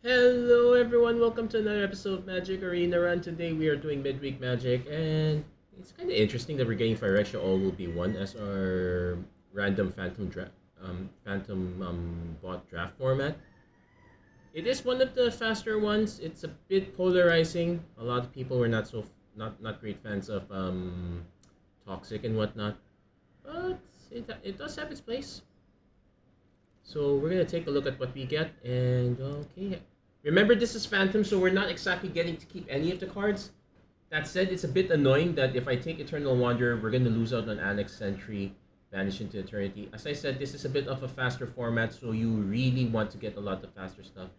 Hello everyone, welcome to another episode of Magic Arena Run. Today we are doing midweek magic and it's kind of interesting that we're getting Phyrexia All Will Be one as our random phantom bot draft format. It is one of the faster ones. It's a bit polarizing. A lot of people were not great fans of toxic and whatnot, but it does have its place. So we're gonna take a look at what we get, and okay. Remember, this is Phantom, so we're not exactly getting to keep any of the cards. That said, it's a bit annoying that if I take Eternal Wanderer, we're gonna lose out on Annex Sentry, Vanish into Eternity. As I said, this is a bit of a faster format, so you really want to get a lot of faster stuff.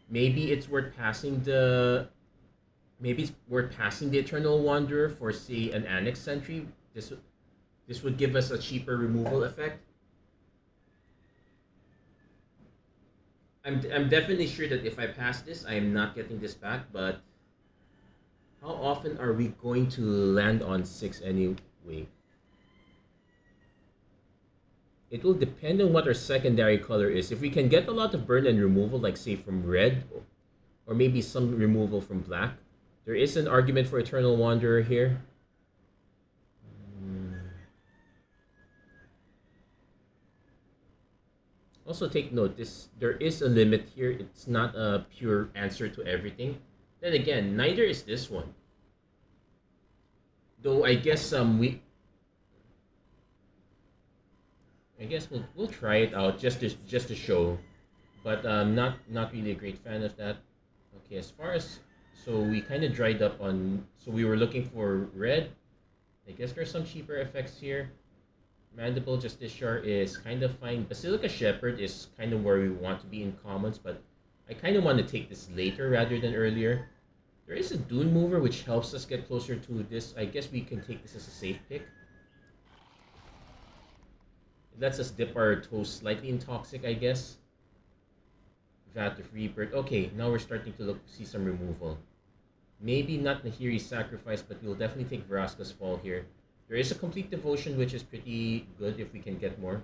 Maybe it's worth passing the Eternal Wanderer for, say, an Annex Sentry. This would give us a cheaper removal effect. I'm definitely sure that if I pass this, I am not getting this back, but how often are we going to land on 6 anyway? It will depend on what our secondary color is. If we can get a lot of burn and removal, like say from red, or maybe some removal from black, there is an argument for Eternal Wanderer here. Also take note, there is a limit here. It's not a pure answer to everything. Then again, neither is this one. Though I guess we'll try it out just to show, but not really a great fan of that. Okay, as far as so we kind of dried up on, so we were looking for red. I guess there's some cheaper effects here. Mandible Justiciar is kind of fine. Basilica Shepherd is kind of where we want to be in commons, but I kind of want to take this later rather than earlier. There is a Dune Mover which helps us get closer to this. I guess we can take this as a safe pick. It lets us dip our toes slightly in Toxic, I guess. Vat of Rebirth. Okay, now we're starting to see some removal. Maybe not Nahiri's Sacrifice, but we'll definitely take Vraska's Fall here. There is a Complete Devotion, which is pretty good if we can get more.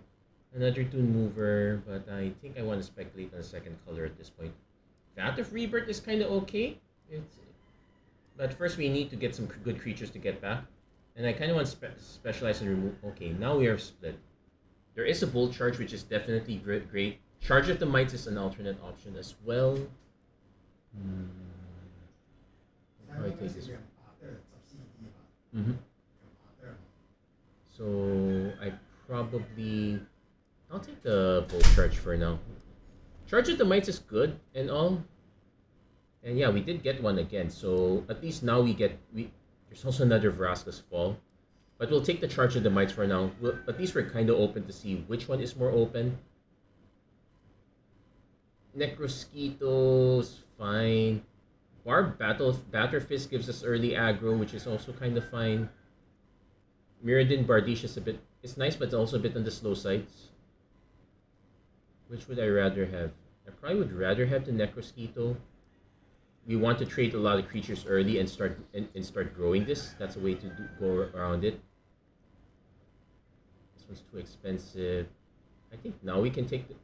Another Dune Mover, but I think I want to speculate on a second color at this point. Vat of Rebirth is kind of okay. But first we need to get some good creatures to get back. And I kind of want to specialize in remove. Okay, now we are split. There is a Volt Charge, which is definitely great. Charge of the Mites is an alternate option as well. How do I take this one? Mm-hmm. So I'll take the Volt Charge for now. Charge of the Mites is good and all. And yeah, we did get one again. So at least now there's also another Vraska's Fall. But we'll take the Charge of the Mites for now. At least we're kind of open to see which one is more open. Necrosquito's fine. Batterfist gives us early aggro, which is also kind of fine. Mirrodin Bardiche it's nice, but it's also a bit on the slow sides. Which would I rather have? I probably would rather have the Necrosquito. We want to trade a lot of creatures early and start growing this. That's a way to go around it. This one's too expensive. I think now we can take the...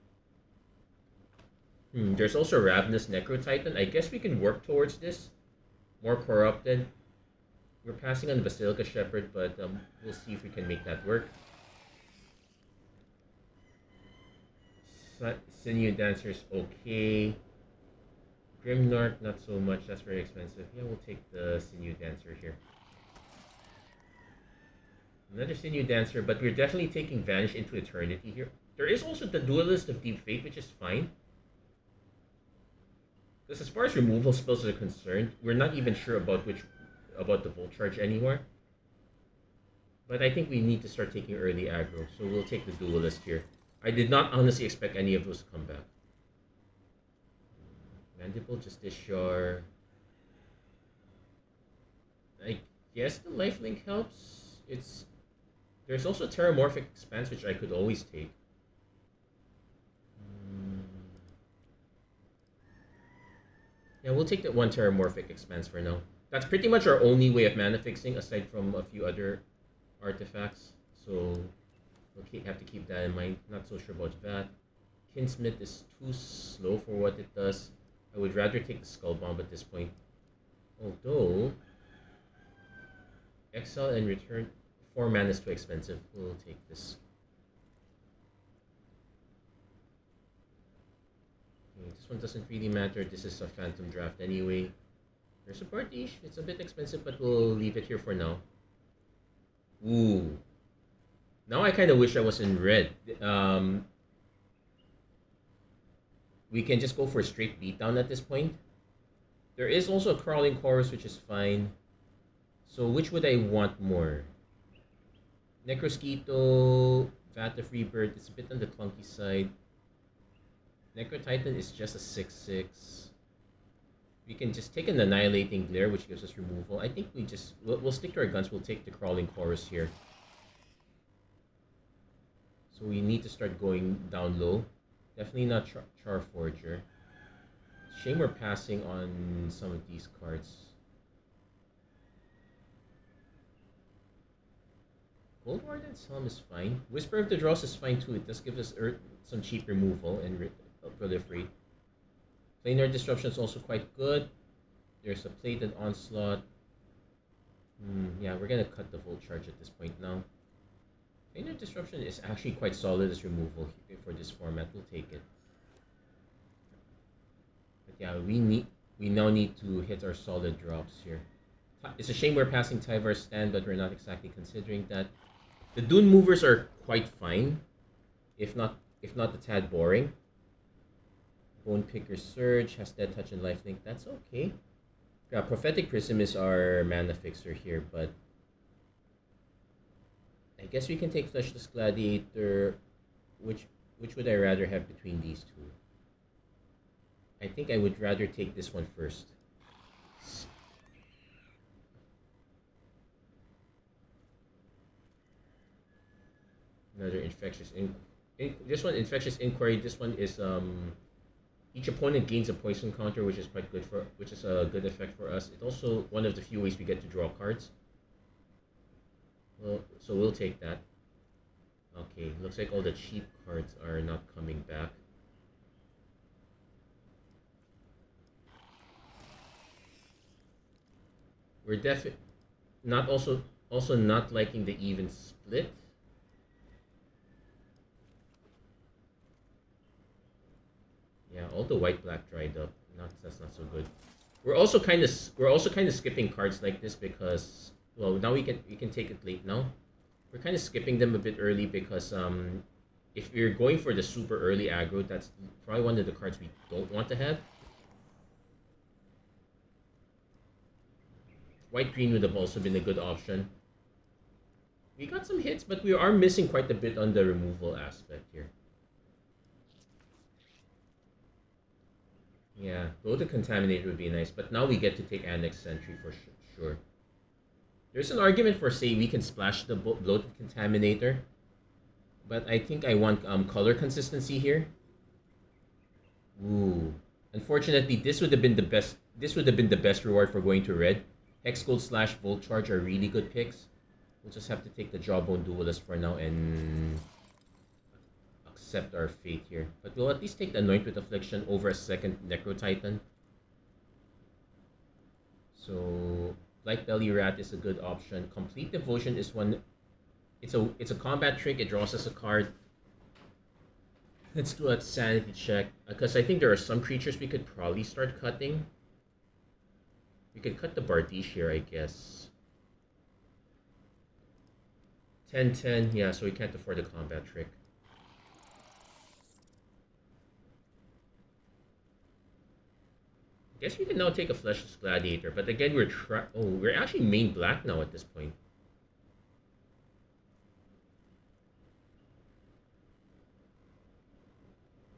There's also Ravenous Necro Titan. I guess we can work towards this. More Corrupted. We're passing on the Basilica Shepherd, but we'll see if we can make that work. Sinew Dancer's okay. Grimnork, not so much. That's very expensive. Yeah, we'll take the Sinew Dancer here. Another Sinew Dancer, but we're definitely taking Vanish into Eternity here. There is also the Duelist of Deep Fate, which is fine. Because as far as removal spells are concerned, we're not even sure about the Volt Charge anymore. But I think we need to start taking early aggro, so we'll take the Duelist here. I did not honestly expect any of those to come back. Mandible Justiciar. I guess the Lifelink helps. There's also Terramorphic Expanse, which I could always take. Yeah, we'll take that one Terramorphic Expanse for now. That's pretty much our only way of mana fixing, aside from a few other artifacts. So we'll have to keep that in mind. Not so sure about that. Kinsmith is too slow for what it does. I would rather take the Skull Bomb at this point. Although, exile and return 4 mana is too expensive. We'll take this. Okay, this one doesn't really matter. This is a Phantom Draft anyway. There's a Bardiche. It's a bit expensive, but we'll leave it here for now. Ooh. Now I kind of wish I was in red. We can just go for a straight beatdown at this point. There is also a Crawling Chorus, which is fine. So which would I want more? Necrosquito, Vat of Rebirth, it's a bit on the clunky side. Necrotitan is just a 6/6. We can just take an Annihilating Glare, which gives us removal. I think we'll stick to our guns. We'll take the Crawling Chorus here. So we need to start going down low. Definitely not Charforger. Shame we're passing on some of these cards. Gold Warden's Helm is fine. Whisper of the Dross is fine too. It does give us some cheap removal and proliferate. Planar Disruption is also quite good. There's a Plated Onslaught. Yeah, we're gonna cut the Volt Charge at this point now. Planar Disruption is actually quite solid as removal for this format. We'll take it. But yeah, we now need to hit our solid drops here. It's a shame we're passing Tyvar's Stand, but we're not exactly considering that. The Dune Movers are quite fine, if not a tad boring. Bone Picker Surge has Dead Touch and Lifelink. That's okay. Yeah, Prophetic Prism is our mana fixer here, but I guess we can take Fleshless Gladiator. Which would I rather have between these two? I think I would rather take this one first. Another Infectious this one, Infectious Inquiry. This one is each opponent gains a poison counter, which is quite good which is a good effect for us. It's also one of the few ways we get to draw cards. Well, so we'll take that. Okay, looks like all the cheap cards are not coming back. We're definitely not also not liking the even split. Yeah, all the white-black dried up. That's not so good. We're also kind of skipping cards like this because, well, now we can take it late now. We're kind of skipping them a bit early because if you're going for the super early aggro, that's probably one of the cards we don't want to have. White-green would have also been a good option. We got some hits, but we are missing quite a bit on the removal aspect here. Yeah, Bloated Contaminator would be nice, but now we get to take Annex Sentry for sure. There's an argument for, say, we can splash the Bloated Contaminator, but I think I want color consistency here. Ooh, unfortunately, this would have been the best. This would have been the best reward for going to red. Hexgold / Volt Charge are really good picks. We'll just have to take the Jawbone Duelist for now and accept our fate here. But we'll at least take the Anoint with Affliction over a second Necro Titan. So Blight Belly Rat is a good option. Complete Devotion is one. It's a combat trick. It draws us a card. Let's do a sanity check because I think there are some creatures we could probably start cutting. We could cut the Bardiche here, I guess. 10/10, yeah, so we can't afford a combat trick. I guess we can now take a Fleshless Gladiator, but again, we're actually main black now at this point.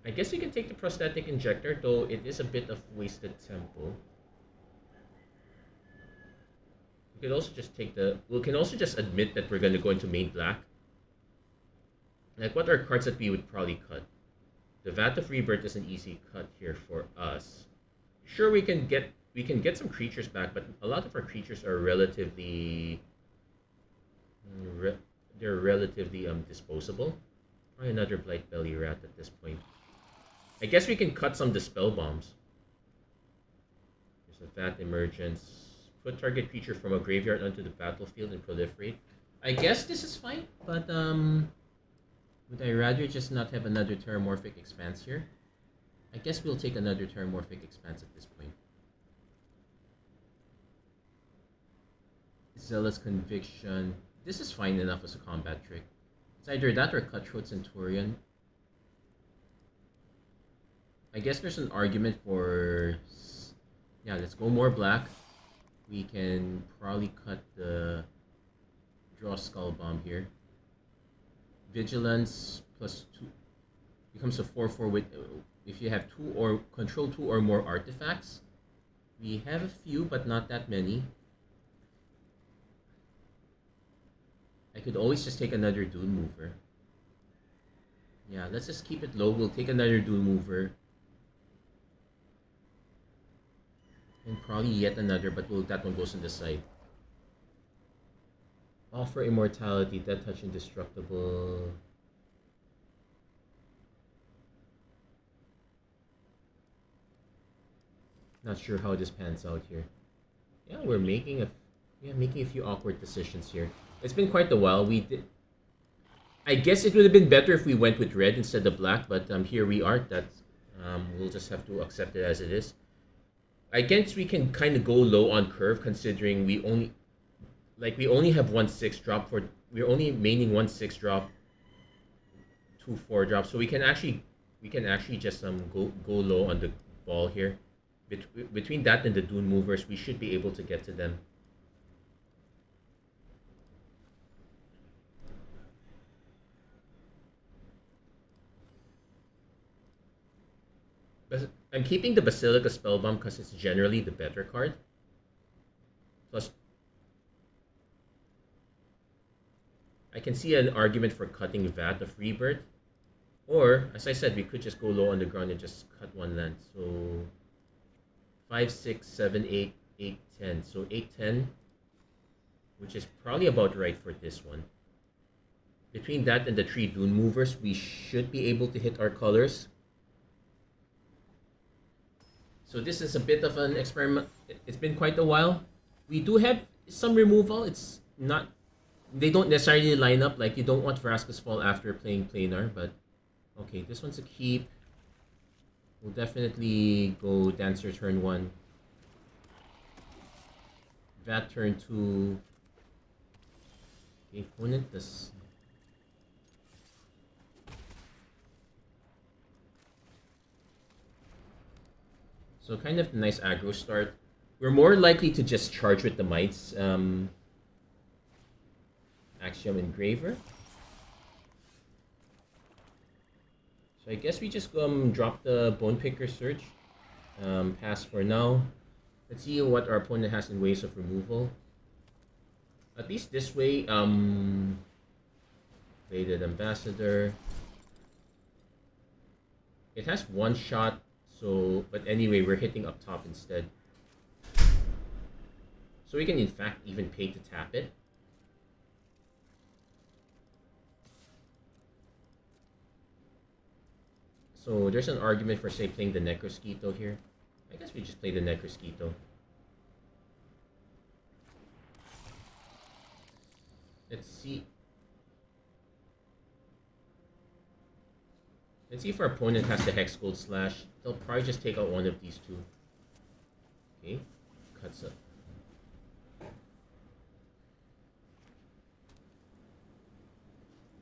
I guess we can take the Prosthetic Injector, though it is a bit of wasted tempo. We could also just take we can also just admit that we're going to go into main black. Like, what are cards that we would probably cut? The Vat of Rebirth is an easy cut here for us. Sure, we can get some creatures back, but a lot of our creatures are relatively disposable. Try another Blight Belly Rat at this point. I guess we can cut some Dispel Bombs. So that emergence. Put target creature from a graveyard onto the battlefield and proliferate. I guess this is fine, but would I rather just not have another Terramorphic Expanse here? I guess we'll take another Terramorphic Expanse at this point. Zealous Conviction. This is fine enough as a combat trick. It's either that or Cutthroat Centurion. I guess there's an argument for... Yeah, let's go more black. We can probably cut the draw Skull Bomb here. Vigilance plus 2 becomes a 4/4 with if you have 2 or control 2 or more artifacts. We have a few, but not that many. I could always just take another Dune Mover. Yeah, let's just keep it low. We'll take another Dune Mover. And probably yet another, but that one goes on the side. Offer Immortality, Death Touch Indestructible. Not sure how this pans out here. Yeah, we're making a few awkward decisions here. It's been quite a while. I guess it would have been better if we went with red instead of black, but here we are. We'll just have to accept it as it is. I guess we can kind of go low on curve considering we only have 1/6 drop for we're only maining 1/6 drop, 2/4 drop, so we can actually just go low on the ball here. Between that and the Dune Movers, we should be able to get to them. I'm keeping the Basilica Spellbomb because it's generally the better card. Plus, I can see an argument for cutting Vat of Rebirth. Or, as I said, we could just go low on the ground and just cut one land. So, 5, 6, 7, 8, 8, 10. So 8, 10, which is probably about right for this one. Between that and the 3 Dune Movers, we should be able to hit our colors. So this is a bit of an experiment. It's been quite a while. We do have some removal. It's not... They don't necessarily line up. Like, you don't want Vraska's Fall after playing Planar, but... Okay, this one's a keep. We'll definitely go Dancer turn 1. Vat turn 2. The opponent does... So kind of a nice aggro start. We're more likely to just charge with the mites. Axiom Engraver. So I guess we just drop the Bone Picker Search. Pass for now. Let's see what our opponent has in ways of removal. At least this way, Bladed Ambassador. It has one shot. So, but anyway, we're hitting up top instead. So we can in fact even pay to tap it. So there's an argument for, say, playing the Necrosquito here. I guess we just play the Necrosquito. Let's see. Let's see if our opponent has the Hex Gold Slash. They'll probably just take out one of these two. Okay, cuts up.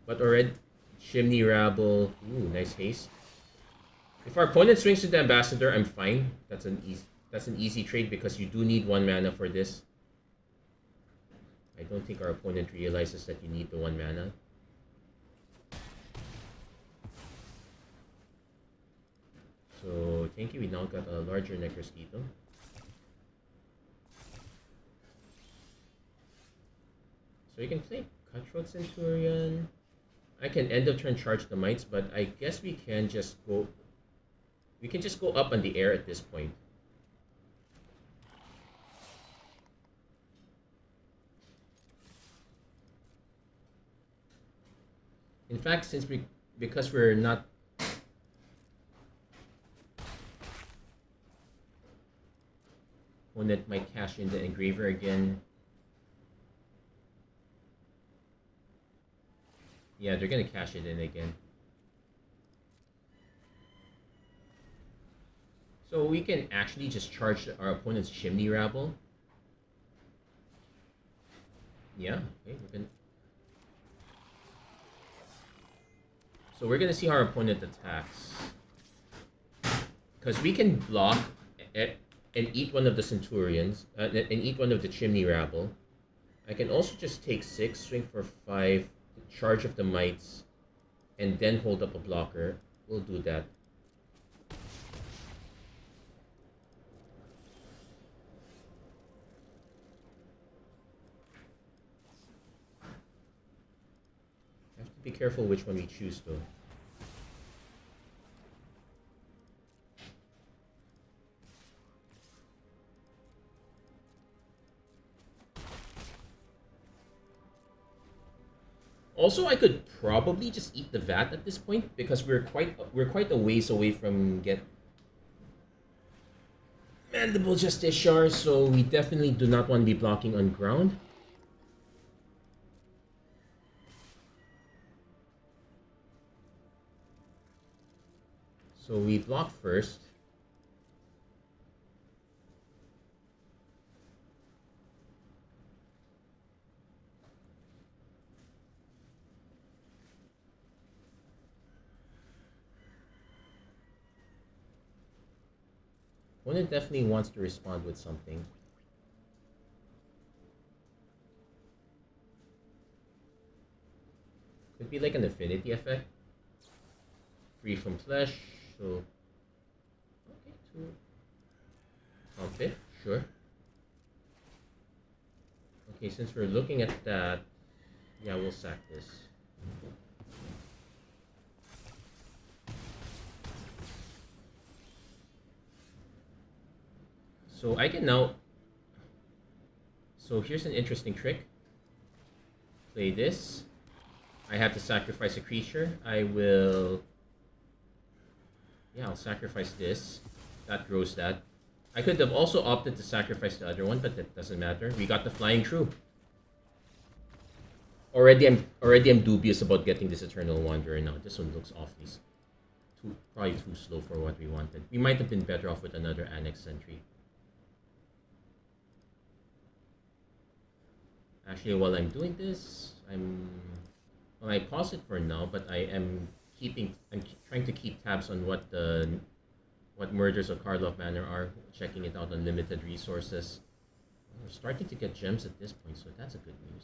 But already, Chimney Rabble. Ooh, nice haste. If our opponent swings to the Ambassador, I'm fine. That's an easy trade because you do need 1 mana for this. I don't think our opponent realizes that you need the 1 mana. So, thank you. We now got a larger Necrosquito. So you can play Cutthroat Centurion. I can end of turn charge the mites, but I guess we can just go... We can just go up on the air at this point. In fact, because we're not... opponent might cash in the engraver again. Yeah, they're gonna cash it in again. So we can actually just charge our opponent's Chimney Rabble. Yeah, okay, So we're gonna see how our opponent attacks. Because we can block and eat one of the Centurions, and eat one of the Chimney Rabble. I can also just take 6, swing for 5, charge of the Mites, and then hold up a blocker. We'll do that. I have to be careful which one we choose though. Also, I could probably just eat the VAT at this point because we're quite a ways away from get Mandible Justiciar, so we definitely do not want to be blocking on ground. So we block first. Opponent definitely wants to respond with something. Could be like an affinity effect. Free from flesh, so okay, 2. Pump it, sure. Okay, since we're looking at that, yeah, we'll sack this. So I can now... So here's an interesting trick. Play this. I have to sacrifice a creature. I will... Yeah, I'll sacrifice this. That grows that. I could have also opted to sacrifice the other one, but that doesn't matter. We got the Flying Crew. Already I'm dubious about getting this Eternal Wanderer now. This one looks awfully probably too slow for what we wanted. We might have been better off with another Annex Sentry. Actually, while I'm doing this, well, I pause it for now, but I'm trying to keep tabs on what Murders of Karlov Manor are, checking it out on limited resources. We're starting to get gems at this point, so that's a good news.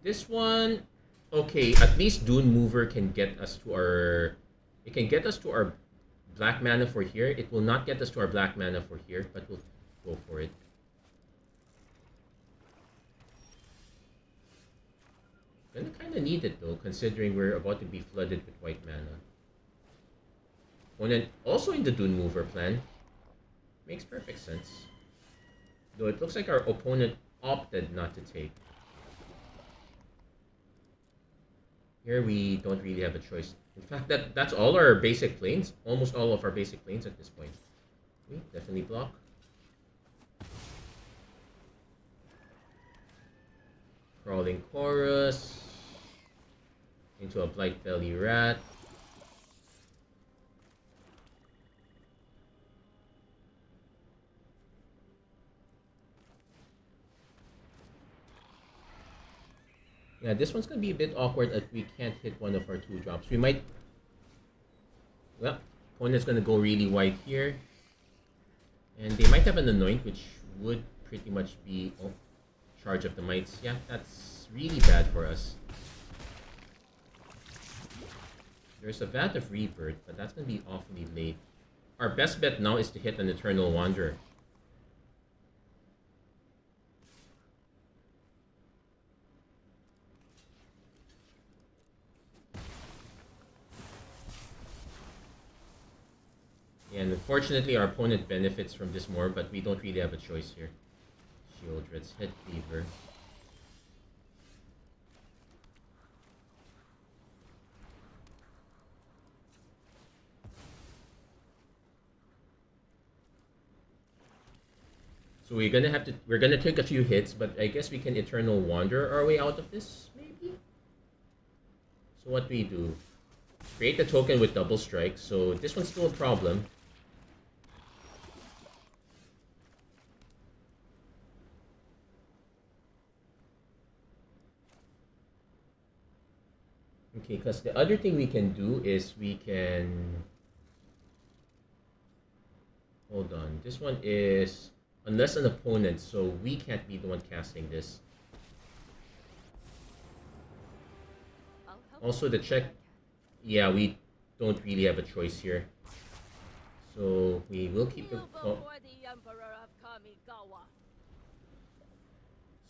This one, okay, at least Dune Mover can get us to our... It can get us to our black mana for here. It will not get us to our black mana for here, but we'll go for it. Gonna kinda need it though, considering we're about to be flooded with white mana. Opponent also in the Dune Mover plan. Makes perfect sense. Though it looks like our opponent opted not to take. Here we don't really have a choice. In fact, that's all our basic planes. Almost all of our basic planes at this point. We definitely block. Crawling Chorus. Into a Blight Belly Rat. Yeah, this one's gonna be a bit awkward if we can't hit one of our 2 drops. We might... Well, opponent's gonna go really wide here. And they might have an Anoint, which would pretty much be... Oh, charge of the Mites. Yeah, that's really bad for us. There's a Vat of Rebirth, but that's gonna be awfully late. Our best bet now is to hit an Eternal Wanderer. And unfortunately, our opponent benefits from this more, but we don't really have a choice here. Shieldred's Head Cleaver. So we're gonna take a few hits, but I guess we can Eternal Wander our way out of this, maybe? So what do we do? Create a token with double strike, so this one's still a problem. Okay, because the other thing we can do is we can... Hold on, this one is... Unless an opponent, so we can't be the one casting this. Also the check... Yeah, we don't really have a choice here. So we will keep the... Oh.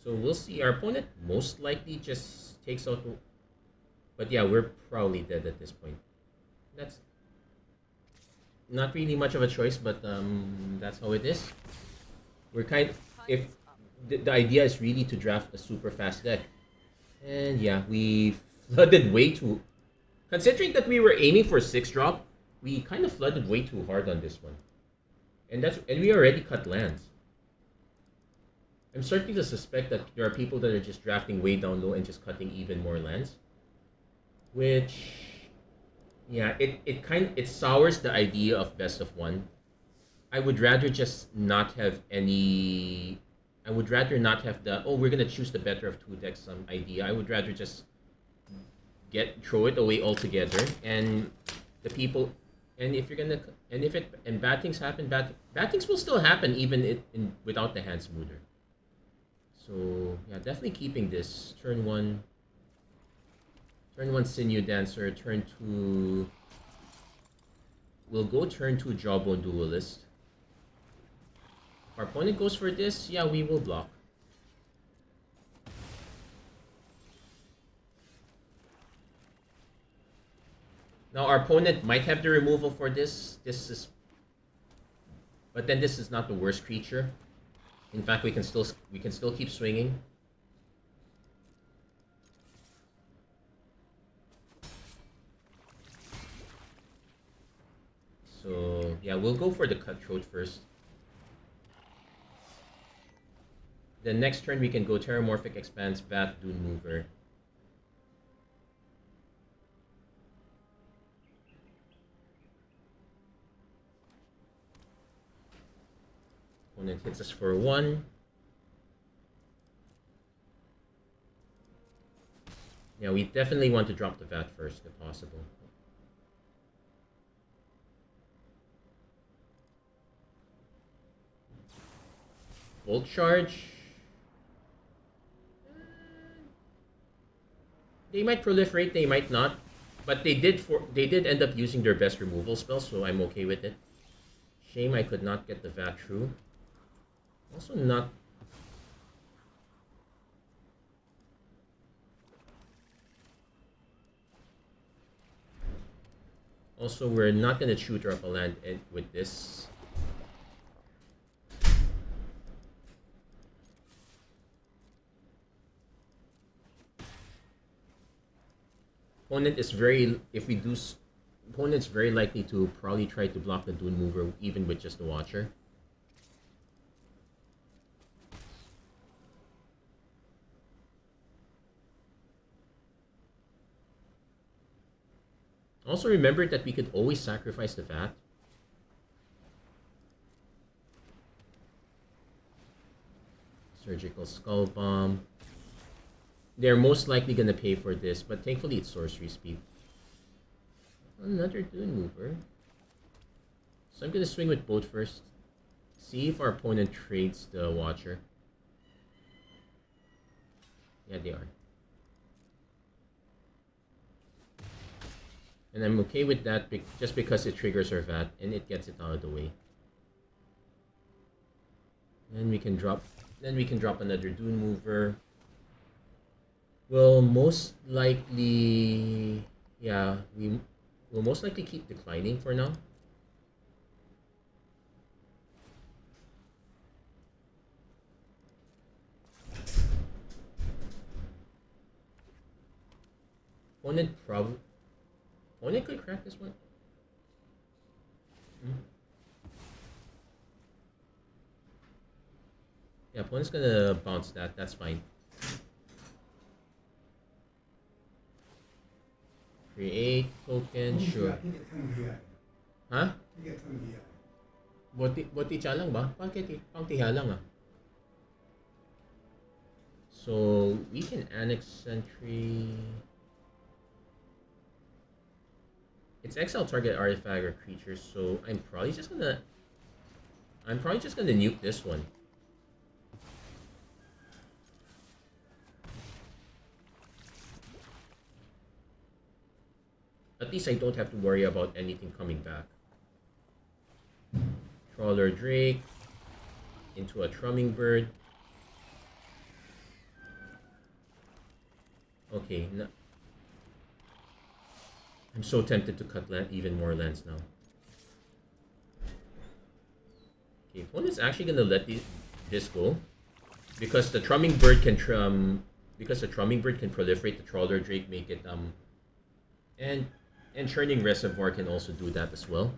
So we'll see. Our opponent most likely just takes out... But yeah, we're probably dead at this point. That's not really much of a choice, but that's how it is. We're kind of... If the idea is really to draft a super fast deck. And yeah, we flooded way too... Considering that we were aiming for 6-drop, we kind of flooded way too hard on this one. And we already cut lands. I'm starting to suspect that there are people that are just drafting way down low and just cutting even more lands. Which, yeah, it sours the idea of best of one. I would rather just not have any... I would rather not have the, oh, we're gonna choose the better of two decks idea. I would rather just throw it away altogether, and the people, and if you're gonna, and bad things happen, bad things will still happen even without the hand smoother. So yeah, definitely keeping this turn one Sinew Dancer, turn 2... We'll go turn 2 Jawbone Duelist. If our opponent goes for this, yeah, we will block. Now our opponent might have the removal for this. But then this is not the worst creature. In fact, we can still keep swinging. So yeah, we'll go for the Cutthroat first. Then next turn we can go Terramorphic Expanse, Bat, Dune Mover. Opponent hits us for 1. Yeah, we definitely want to drop the Vat first if possible. Volt Charge. They might proliferate, they might not. But they did end up using their best removal spell, so I'm okay with it. Shame I could not get the Vat through. Also not... Also, we're not going to tutor up a land with this. Opponent is very... Opponent's very likely to probably try to block the Dune Mover even with just the Watcher. Also remember that we could always sacrifice the Vat. Surgical Skull Bomb. They're most likely going to pay for this, but thankfully it's sorcery speed. Another Dune Mover. So I'm going to swing with both first. See if our opponent trades the Watcher. Yeah, they are. And I'm okay with that just because it triggers our Vat and it gets it out of the way. Then we can drop another Dune Mover. We'll most likely, yeah, we will most likely keep declining for now. Opponent could crack this one. Yeah, opponent's gonna bounce that. That's fine. Create token, sure. Ha? Buat ticha lang ba? Pang tiha lang ah. So we can annex sentry. It's exile target artifact or creature, so I'm probably just gonna nuke this one. At least I don't have to worry about anything coming back. Trawler Drake into a Trumming Bird. Okay, I'm so tempted to cut even more lands now. Okay, opponent's actually gonna let this go because the Trumming Bird can proliferate the Trawler Drake, make it and Churning Reservoir can also do that as well.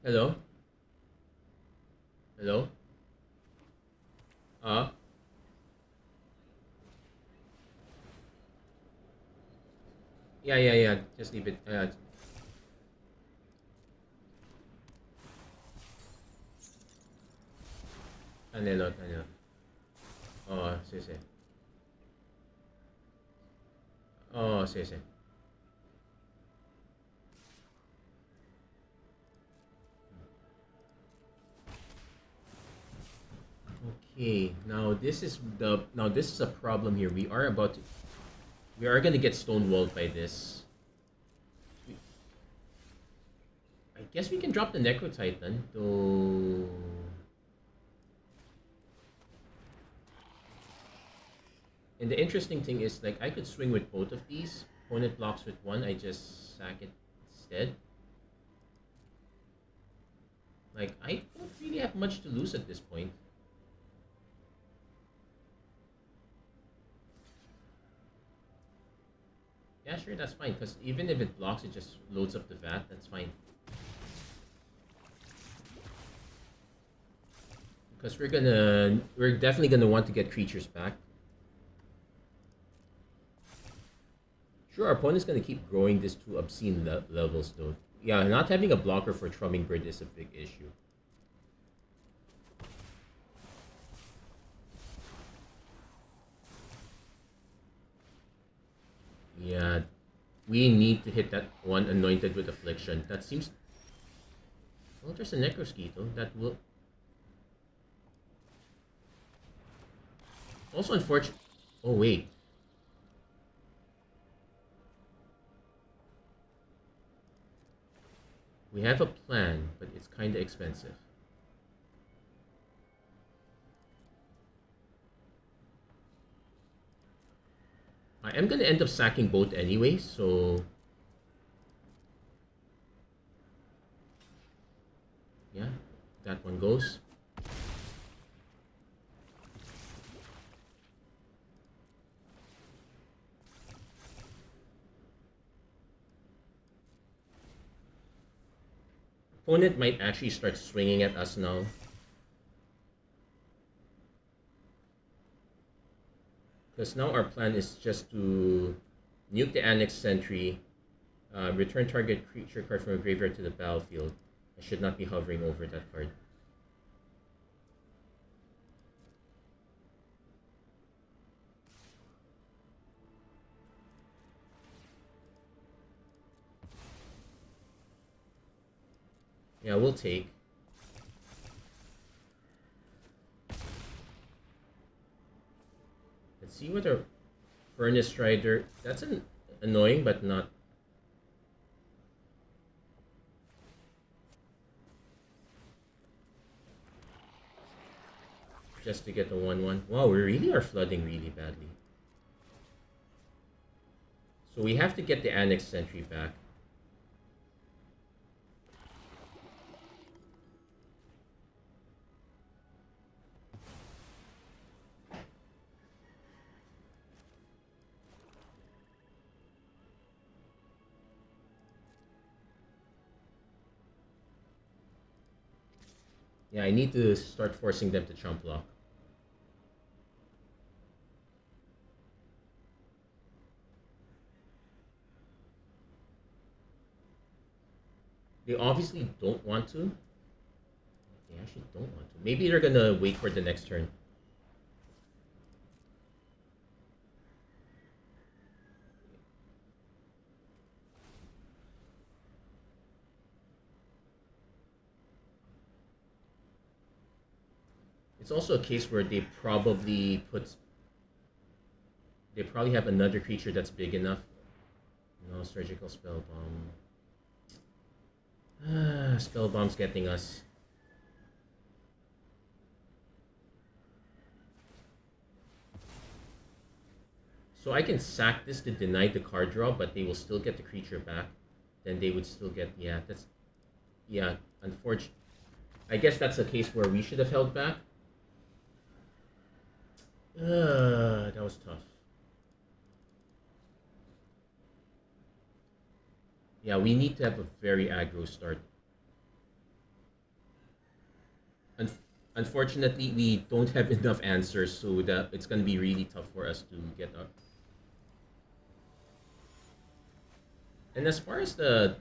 Hello? Hello? Yeah. Just leave it. Tanelot. Oh, sige. Oh, sige. Okay, now this is a problem here. We are gonna get stonewalled by this. I guess we can drop the Necro Titan, though. And the interesting thing is, like, I could swing with both of these. Opponent blocks with one, I just sack it instead. Like, I don't really have much to lose at this point. Yeah, sure, that's fine, because even if it blocks, it just loads up the VAT, that's fine. Because we're definitely gonna want to get creatures back. Sure, our opponent's gonna keep growing this to obscene levels, though. Yeah, not having a blocker for Trumming Bird is a big issue. Yeah, we need to hit that one Anointed with Affliction. That seems... Well, there's a Necrosquito that will... Also unfortunate... Oh, wait. We have a plan, but it's kinda expensive. I am gonna end up sacking both anyway, so... Yeah, that one goes. Opponent might actually start swinging at us now. Because now our plan is just to nuke the Annex Sentry, return target creature card from a graveyard to the battlefield. I should not be hovering over that card. Yeah, we'll take. Let's see what our Furnace Strider... That's annoying, but not... Just to get the 1/1. Wow, we really are flooding really badly. So we have to get the Annex Sentry back. Yeah, I need to start forcing them to chump block. They obviously don't want to. They actually don't want to. Maybe they're gonna wait for the next turn. It's also a case where they probably have another creature that's big enough. No surgical spell bomb. Spell bomb's getting us. So I can sack this to deny the card draw, but they will still get the creature back. Then they would still get, yeah, unfortunate. I guess that's a case where we should have held back. That was tough. Yeah, we need to have a very aggro start. Unfortunately, we don't have enough answers, so that it's going to be really tough for us to get up. And as far as the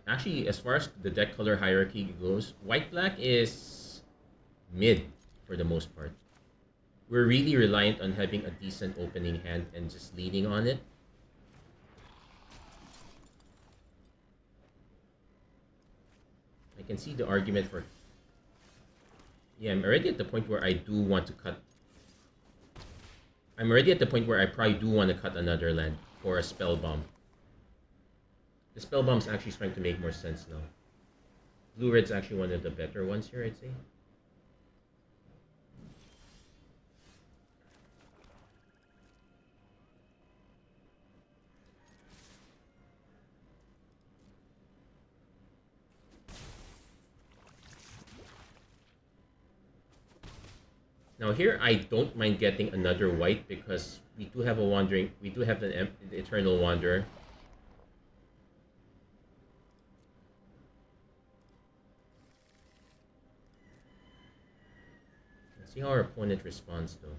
deck color hierarchy goes, white black is mid for the most part. We're really reliant on having a decent opening hand and just leaning on it. I can see the argument for. Yeah, I'm already at the point where I do want to cut. I'm already at the point where I probably do want to cut another land for a spell bomb. The spell bomb's actually starting to make more sense now. Blue red's actually one of the better ones here, I'd say. Now here, I don't mind getting another white because we do have the Eternal Wanderer. Let's see how our opponent responds though.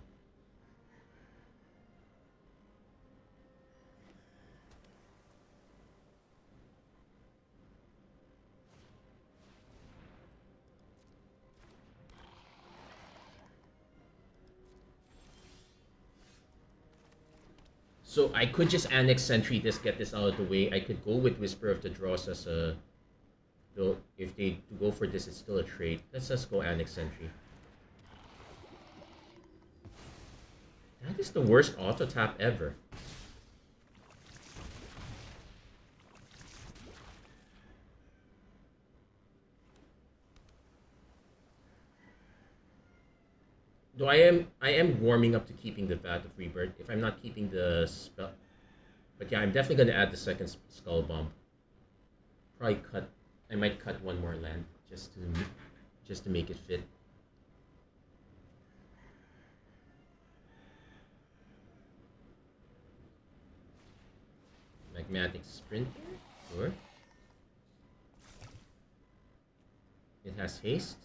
So I could just annex Sentry this, get this out of the way. I could go with Whisper of the Draws as a... Though, if they go for this, it's still a trade. Let's just go Annex Sentry. That is the worst auto tap ever. Though I am warming up to keeping the Vat of Rebirth if I'm not keeping the spell. But yeah, I'm definitely gonna add the second Skull Bomb. Probably cut. I might cut one more land just to make it fit. Magmatic Sprinter, sure. It has haste.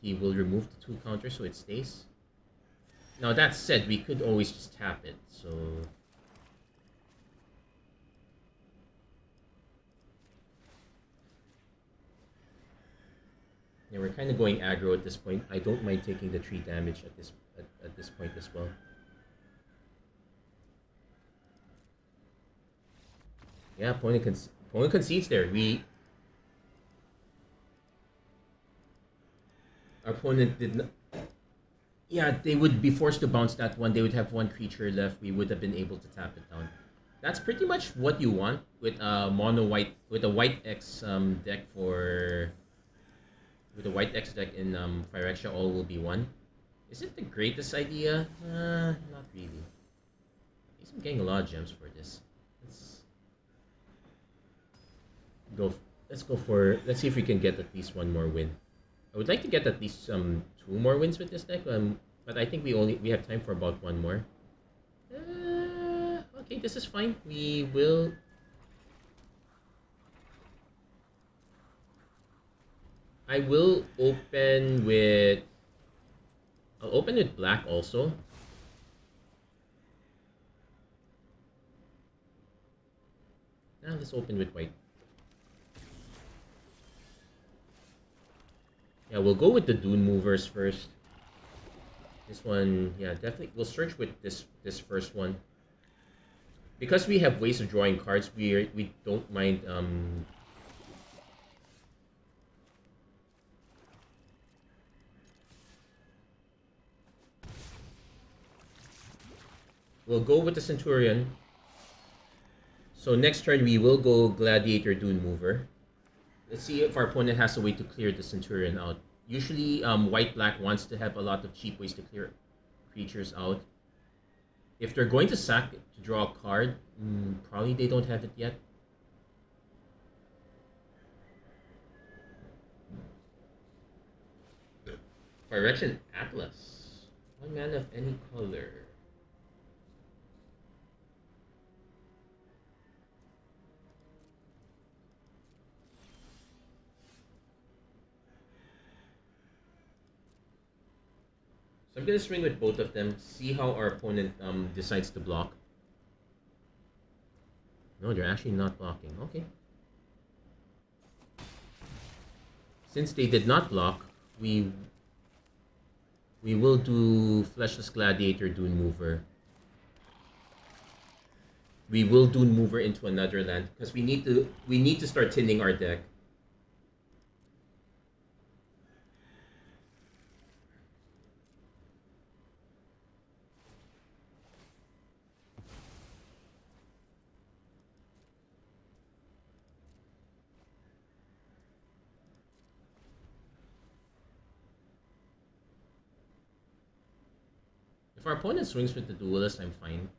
He will remove the 2 counters so it stays. Now that said, we could always just tap it, so... Yeah, we're kind of going aggro at this point. I don't mind taking the 3 damage at this point as well. Yeah, opponent concedes there. Our opponent did not. Yeah, they would be forced to bounce that one. They would have 1 creature left. We would have been able to tap it down. That's pretty much what you want with a white X deck for. With a white X deck in Phyrexia All Will Be 1. Is it the greatest idea? Not really. I'm getting a lot of gems for this. Let's see if we can get at least 1 more win. I would like to get at least 2 more wins with this deck, but I think we have time for about 1 more. Okay, this is fine. We will. I will open with... I'll open with black also. Now let's open with white. Yeah, we'll go with the Dune Movers first. This one, yeah, definitely. We'll search with this first one. Because we have ways of drawing cards, we don't mind we'll go with the Centurion. So next turn we will go Gladiator Dune Mover. Let's see if our opponent has a way to clear the Centurion out. Usually white-black wants to have a lot of cheap ways to clear creatures out. If they're going to sack it to draw a card, probably they don't have it yet. Phyrexian Atlas. 1 mana of any color. So I'm gonna swing with both of them, see how our opponent decides to block. No, they're actually not blocking. Okay. Since they did not block, we will do Fleshless Gladiator Dune Mover. We will Dune Mover into another land because we need to start thinning our deck. If our opponent swings with the Duelist, I'm fine.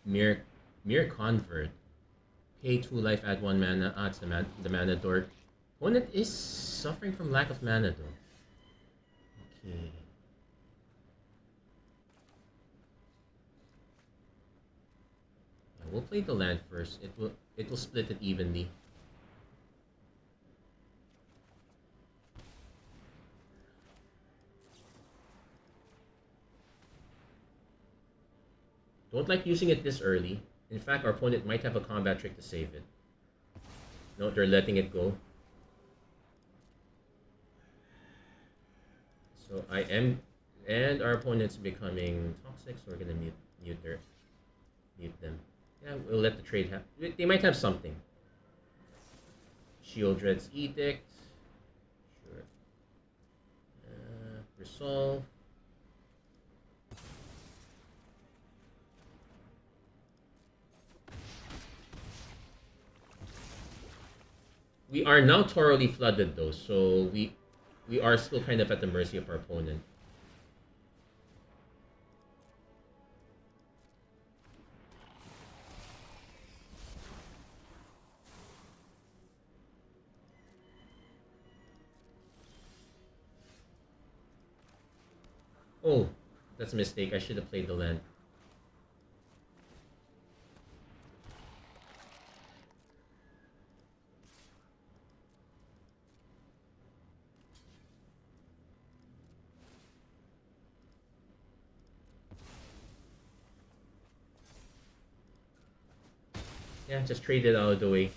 Mere Convert. Pay 2 life, add 1 mana. Ah, it's the mana dork. Opponent is suffering from lack of mana though. Okay. Yeah, we'll play the land first. It will split it evenly. Don't like using it this early. In fact, our opponent might have a combat trick to save it. No, they're letting it go. So I am, and our opponent's becoming toxic, so we're gonna mute them. Yeah, we'll let the trade happen. They might have something. Shieldred's Edict. Sure. Resolve. We are now thoroughly flooded though, so we are still kind of at the mercy of our opponent. Oh, that's a mistake. I should have played the land. Yeah, just trade it out of the way.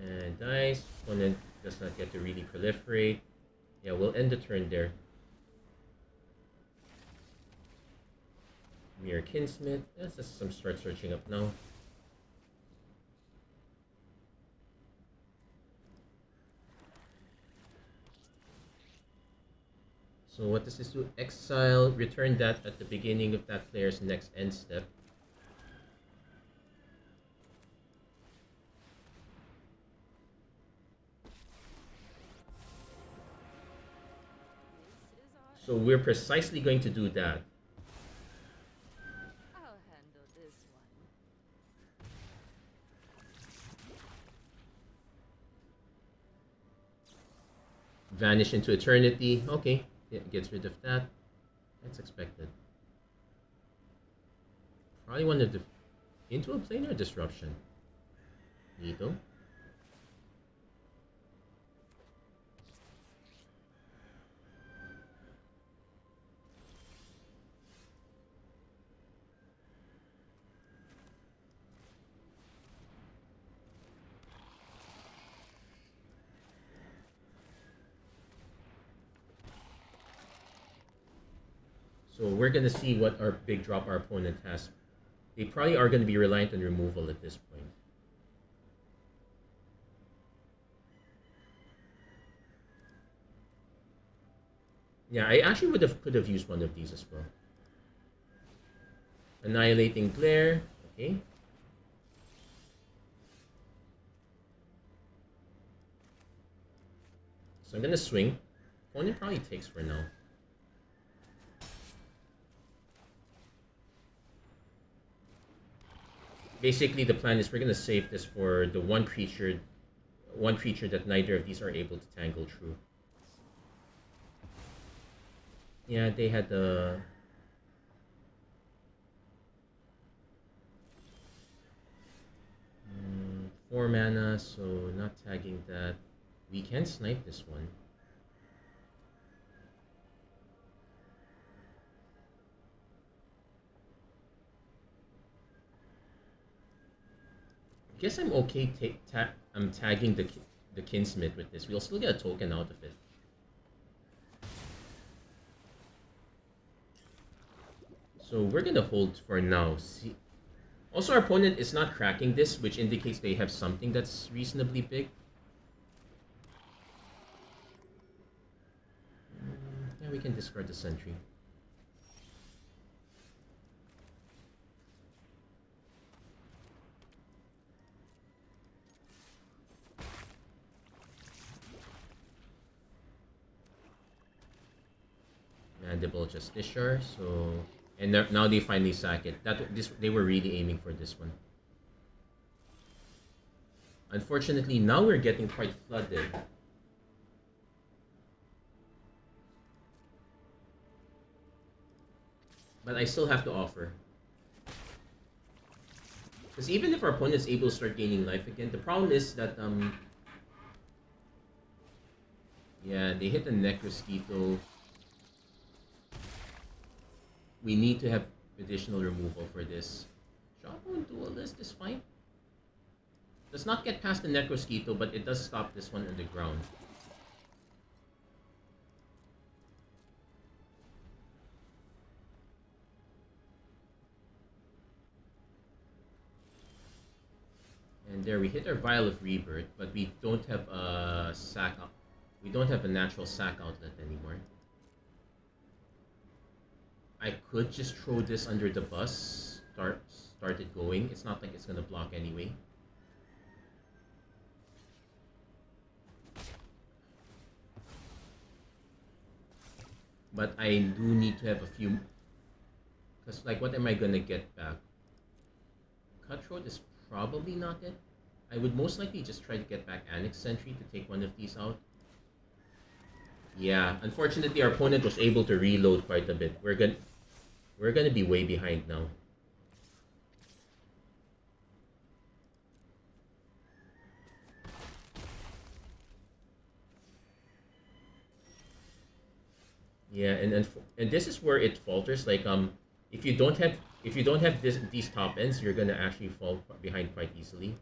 And dice. Opponent does not get to really proliferate. Yeah, we'll end the turn there. Mere Kinsmith. Let's just start searching up now. So what does this do? Exile, return that at the beginning of that player's next end step. So we're precisely going to do that. I'll handle this one. Vanish into eternity. Okay, it gets rid of that. That's expected. Probably wanted to into a planar disruption. Neato. So we're gonna see what our big drop our opponent has. They probably are gonna be reliant on removal at this point. Yeah, I actually could have used one of these as well. Annihilating Glare. Okay. So I'm gonna swing. Opponent probably takes for now. Basically, the plan is we're gonna save this for the one creature that neither of these are able to tangle through. Yeah, they had the 4 mana, so not tagging that. We can snipe this one. I guess I'm okay I'm tagging the Kinsmith with this. We'll still get a token out of it. So we're gonna hold for now. See, also our opponent is not cracking this, which indicates they have something that's reasonably big. Yeah, we can discard the Sentry. Mandible Justiciar, so... And now they finally sack it. They were really aiming for this one. Unfortunately, now we're getting quite flooded. But I still have to offer. Because even if our opponent is able to start gaining life again, the problem is that yeah, they hit a Necrosquito. We need to have additional removal for this. Jawbone Duelist is fine. Does not get past the Necrosquito, but it does stop this one on the ground. And there we hit our Vial of Rebirth, but we don't have a sack up. We don't have a natural sack outlet anymore. I could just throw this under the bus, start it going. It's not like it's gonna block anyway. But I do need to have a few, because like what am I gonna get back? Cutthroat is probably not it. I would most likely just try to get back Annex Sentry to take one of these out. Yeah, unfortunately our opponent was able to reload quite a bit. We're gonna be way behind now. Yeah, and this is where it falters. Like if you don't have these top ends, you're gonna actually fall behind quite easily.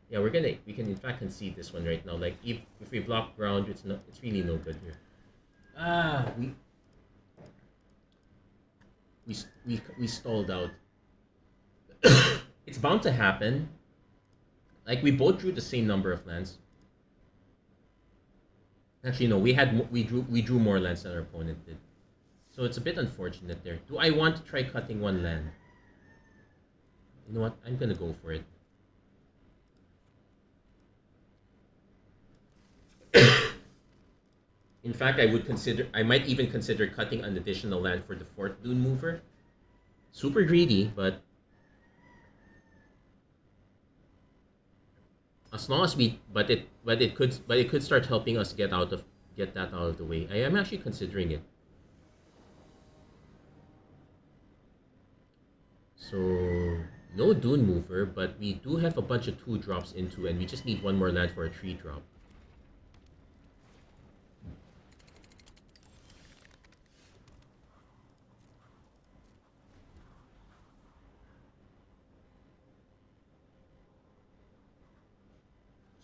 Yeah, we can in fact concede this one right now. Like if we block ground, it's really no good here. We stalled out. It's bound to happen. Like we both drew the same number of lands. Actually, no, we drew more lands than our opponent did. So it's a bit unfortunate there. Do I want to try cutting one land? You know what? I'm gonna go for it. In fact, I might even consider cutting an additional land for the 4th Dune Mover. Super greedy, but as long as but it could start helping us get that out of the way. I am actually considering it. So no Dune Mover, but we do have a bunch of 2-drops into, and we just need one more land for a 3-drop.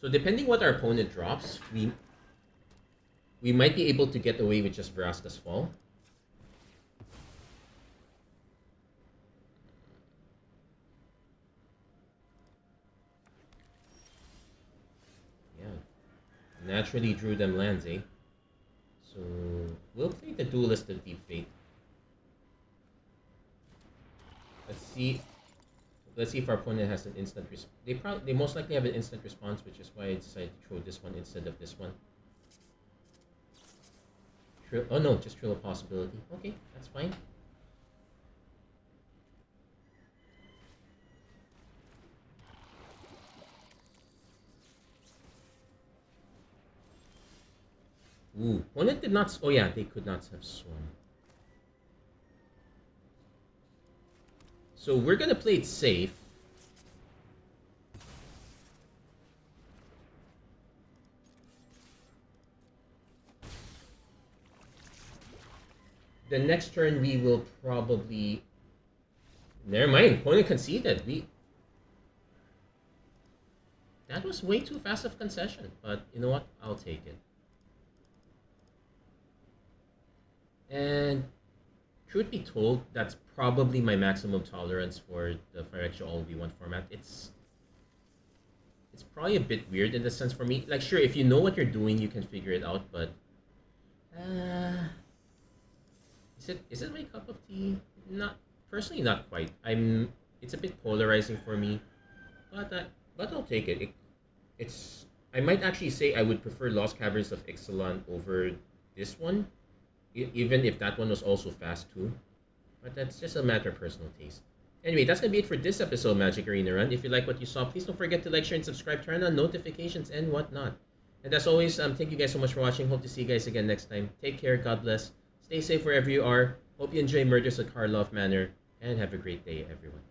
So depending what our opponent drops, we might be able to get away with just Vraska's Fall. Naturally drew them lands, eh? So we'll play the Duelist of Deep Fate. Let's see. Let's see if our opponent has an instant response. They most likely have an instant response, which is why I decided to throw this one instead of this one. Oh no, just Trill of Possibility. Okay, that's fine. Ooh, opponent did not. Oh yeah, they could not have swung. So we're gonna play it safe. The next turn we will probably... Never mind, opponent conceded. That was way too fast of concession, but you know what? I'll take it. And truth be told, that's probably my maximum tolerance for the Phyrexia All Will Be format. It's probably a bit weird in the sense for me. Like, sure, if you know what you're doing, you can figure it out, but is it my cup of tea? Not personally, not quite. It's a bit polarizing for me, but I'll take it. It's I might actually say I would prefer Lost Caverns of Ixalan over this one, even if that one was also fast too. But that's just a matter of personal taste. Anyway, that's gonna be it for this episode of Magic Arena Run. If you like what you saw, please don't forget to like, share, and subscribe, turn on notifications and whatnot. And as always, thank you guys so much for watching. Hope to see you guys again next time. Take care, God bless. Stay safe wherever you are. Hope you enjoy Murders at Karloff Manor, and have a great day, everyone.